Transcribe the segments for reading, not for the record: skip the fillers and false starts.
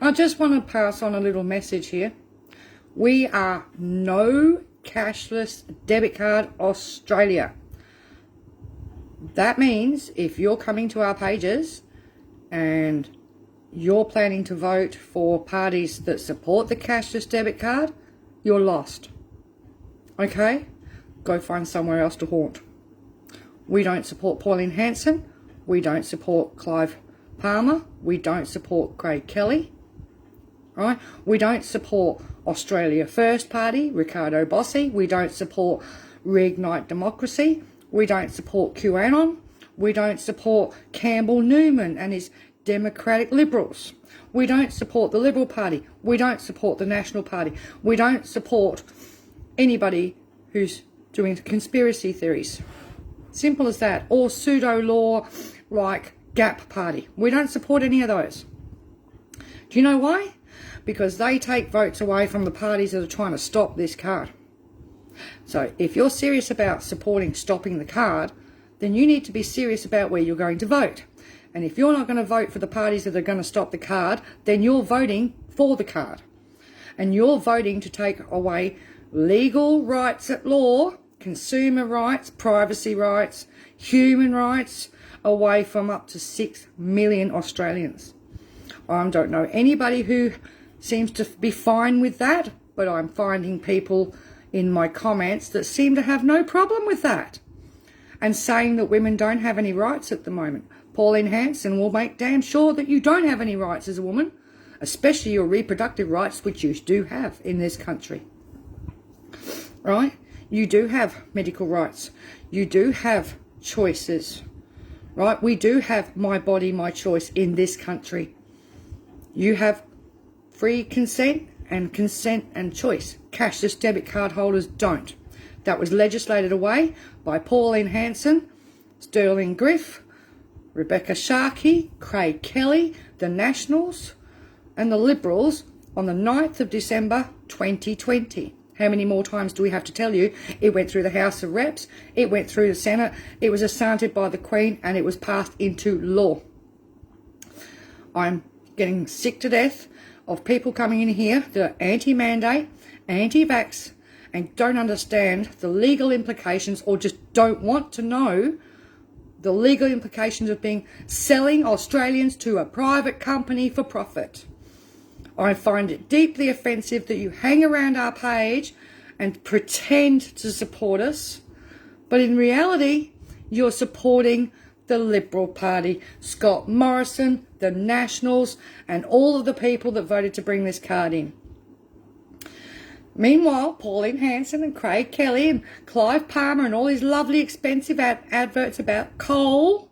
I just want to pass on a little message here. We are no cashless debit card Australia. That means if you're coming to our pages and you're planning to vote for parties that support the cashless debit card, you're lost. Okay? Go find somewhere else to haunt. We don't support Pauline Hanson. We don't support Clive Palmer. We don't support Craig Kelly. Right? We don't support Australia First Party, Ricardo Bossi. We don't support Reignite Democracy. We don't support QAnon. We don't support Campbell Newman and his Democratic Liberals. We don't support the Liberal Party. We don't support the National Party. We don't support anybody who's doing conspiracy theories. Simple as that. Or pseudo-law like Gap Party. We don't support any of those. Do you know why? Because they take votes away from the parties that are trying to stop this card. So if you're serious about supporting stopping the card, then you need to be serious about where you're going to vote. And if you're not going to vote for the parties that are going to stop the card, then you're voting for the card. And you're voting to take away legal rights at law, consumer rights, privacy rights, human rights, away from up to 6 million Australians. I don't know anybody who seems to be fine with that, but I'm finding people in my comments that seem to have no problem with that and saying that women don't have any rights at the moment. Pauline Hanson will make damn sure that you don't have any rights as a woman, especially your reproductive rights, which you do have in this country. Right? You do have medical rights. You do have choices. Right? We do have my body, my choice in this country. You have free consent and choice. Cashless debit card holders don't. That was legislated away by Pauline Hanson, Sterling Griff, Rebecca Sharkey, Craig Kelly, the Nationals and the Liberals on the 9th of December 2020. How many more times do we have to tell you? It went through the House of Reps, it went through the Senate, it was assented by the Queen and it was passed into law. I'm getting sick to death of people coming in here that are anti-mandate, anti-vax, and don't understand the legal implications or just don't want to know the legal implications of selling Australians to a private company for profit. I find it deeply offensive that you hang around our page and pretend to support us, but in reality, you're supporting the Liberal Party, Scott Morrison, the Nationals, and all of the people that voted to bring this card in. Meanwhile, Pauline Hanson and Craig Kelly and Clive Palmer and all these lovely expensive adverts about coal,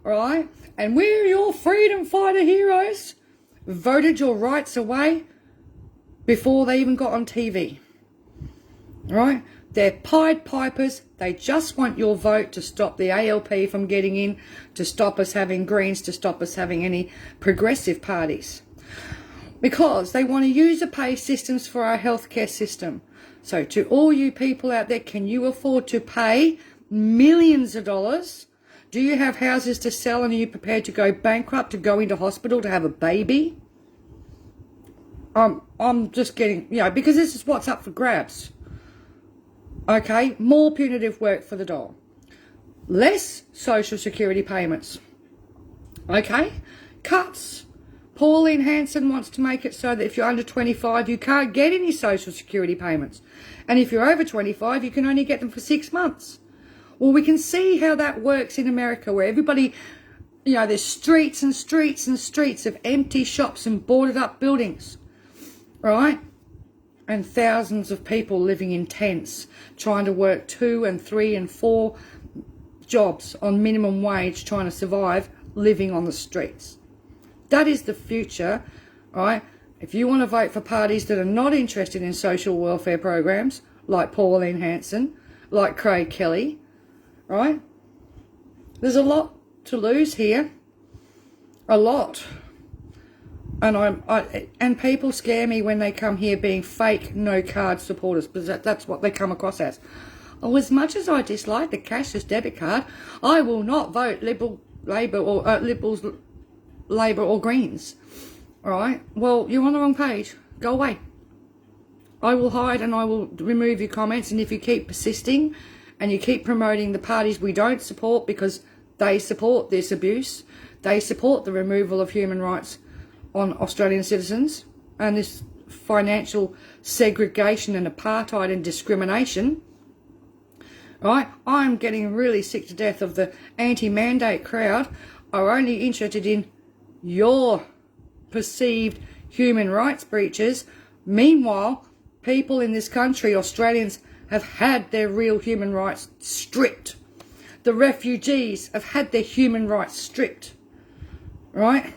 right? And we're your freedom fighter heroes, voted your rights away before they even got on TV, right? They're Pied Pipers. They just want your vote to stop the ALP from getting in, to stop us having Greens, to stop us having any progressive parties. Because they want to use the pay systems for our healthcare system. So to all you people out there, can you afford to pay millions of dollars? Do you have houses to sell and are you prepared to go bankrupt, to go into hospital, to have a baby? I'm just getting, because this is what's up for grabs. Okay, more punitive work for the dole. Less social security payments. Okay, cuts. Pauline Hanson wants to make it so that if you're under 25, you can't get any social security payments. And if you're over 25, you can only get them for 6 months. Well, we can see how that works in America, where everybody, there's streets and streets and streets of empty shops and boarded up buildings, right? And thousands of people living in tents, trying to work 2 and 3 and 4 jobs on minimum wage, trying to survive, living on the streets. That is the future, right? If you want to vote for parties that are not interested in social welfare programs, like Pauline Hanson, like Craig Kelly, right? There's a lot to lose here. A lot. And people scare me when they come here being fake no-card supporters, because that's what they come across as. Oh, as much as I dislike the cashless debit card, I will not vote Liberals, Labor or Greens. All right? Well, you're on the wrong page. Go away. I will hide and I will remove your comments, and if you keep persisting and you keep promoting the parties we don't support because they support this abuse, they support the removal of human rights on Australian citizens and this financial segregation and apartheid and discrimination, right? I'm getting really sick to death of the anti-mandate crowd are only interested in your perceived human rights breaches. Meanwhile, people in this country, Australians, have had their real human rights stripped. The refugees have had their human rights stripped, right?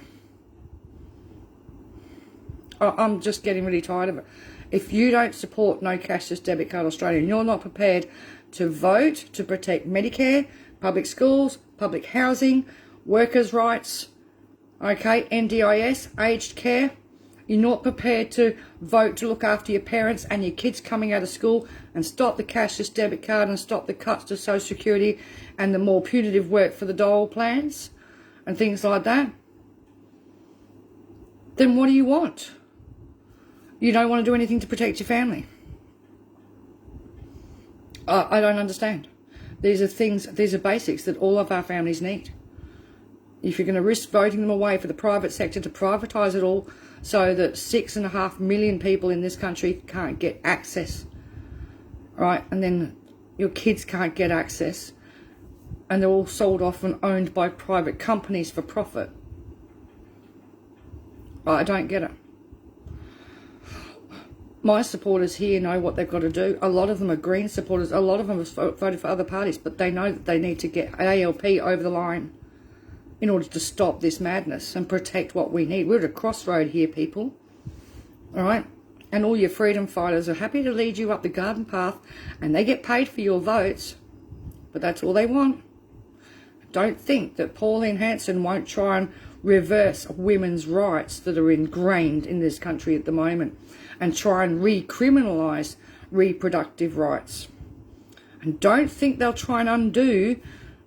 I'm just getting really tired of it. If you don't support No Cashless Debit Card Australia and you're not prepared to vote to protect Medicare, public schools, public housing, workers' rights, okay, NDIS, aged care, you're not prepared to vote to look after your parents and your kids coming out of school and stop the cashless debit card and stop the cuts to Social Security and the more punitive work for the dole plans and things like that, then what do you want? You don't want to do anything to protect your family. I don't understand. These are basics that all of our families need. If you're going to risk voting them away for the private sector to privatise it all so that 6.5 million people in this country can't get access, right? And then your kids can't get access and they're all sold off and owned by private companies for profit. I don't get it. My supporters here know what they've got to do. A lot of them are Green supporters. A lot of them have voted for other parties, but they know that they need to get ALP over the line in order to stop this madness and protect what we need. We're at a crossroad here, people. All right? And all your freedom fighters are happy to lead you up the garden path, and they get paid for your votes, but that's all they want. Don't think that Pauline Hanson won't try and reverse women's rights that are ingrained in this country at the moment and try and recriminalise reproductive rights. And don't think they'll try and undo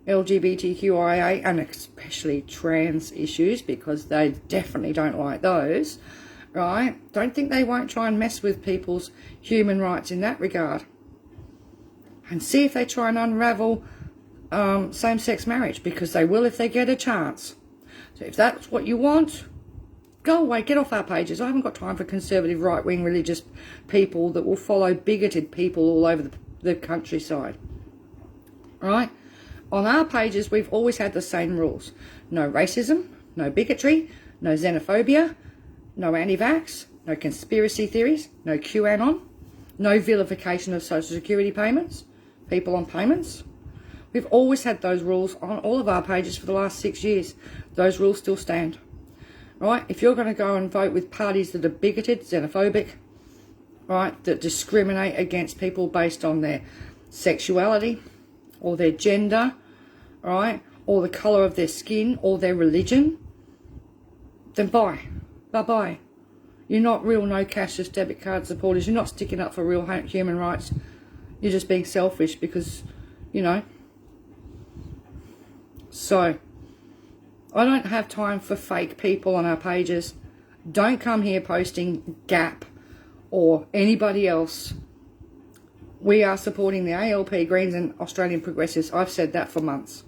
LGBTQIA and especially trans issues, because they definitely don't like those, right? Don't think they won't try and mess with people's human rights in that regard. And see if they try and unravel same-sex marriage, because they will if they get a chance. So if that's what you want, go away, get off our pages. I haven't got time for conservative right-wing religious people that will follow bigoted people all over the countryside. Right? On our pages, we've always had the same rules. No racism, no bigotry, no xenophobia, no anti-vax, no conspiracy theories, no QAnon, no vilification of Social Security payments, people on payments. We've always had those rules on all of our pages for the last 6 years. Those rules still stand. Right? If you're going to go and vote with parties that are bigoted, xenophobic, right, that discriminate against people based on their sexuality or their gender, right, or the colour of their skin or their religion, then bye-bye. You're not real no cashless debit card supporters. You're not sticking up for real human rights. You're just being selfish because, you know. So, I don't have time for fake people on our pages. Don't come here posting Gap or anybody else. We are supporting the ALP, Greens and Australian Progressives. I've said that for months.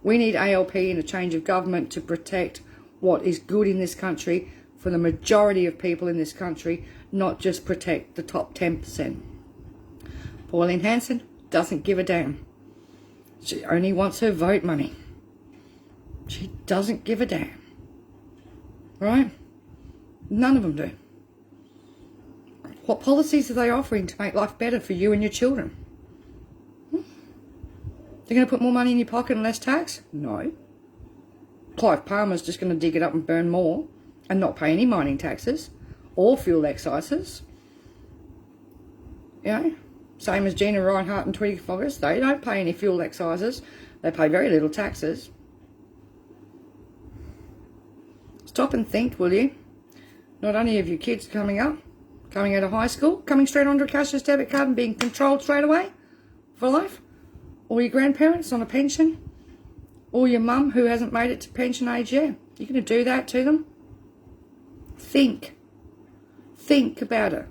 We need ALP and a change of government to protect what is good in this country for the majority of people in this country, not just protect the top 10%. Pauline Hanson doesn't give a damn. She only wants her vote money. She doesn't give a damn. Right? None of them do. What policies are they offering to make life better for you and your children? They're going to put more money in your pocket and less tax? No. Clive Palmer's just going to dig it up and burn more and not pay any mining taxes or fuel excises. You know? Same as Gina Reinhardt and Tweety Foggers. They don't pay any fuel excises. They pay very little taxes. Stop and think, will you? Not only of your kids coming out of high school, coming straight onto a cashless debit card and being controlled straight away for life, or your grandparents on a pension, or your mum who hasn't made it to pension age yet. You're going to do that to them? Think about it.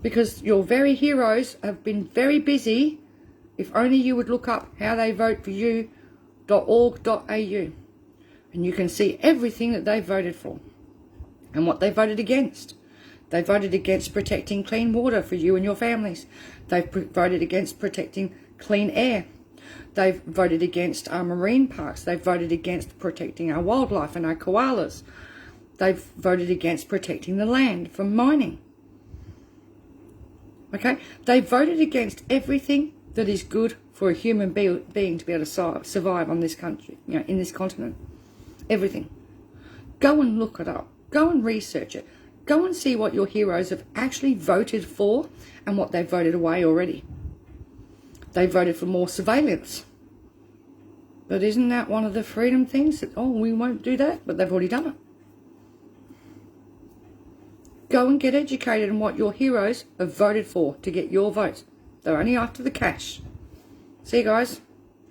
Because your very heroes have been very busy. If only you would look up howtheyvoteforyou.org.au, and you can see everything that they voted for and what they voted against. They voted against protecting clean water for you and your families. They've voted against protecting clean air. They've voted against our marine parks. They've voted against protecting our wildlife and our koalas. They've voted against protecting the land from mining. Okay? They voted against everything that is good for a human being to be able to survive on this country, in this continent. Everything. Go and look it up. Go and research it. Go and see what your heroes have actually voted for and what they've voted away already. They voted for more surveillance. But isn't that one of the freedom things? That, we won't do that, but they've already done it. Go and get educated on what your heroes have voted for to get your votes. They're only after the cash. See you guys.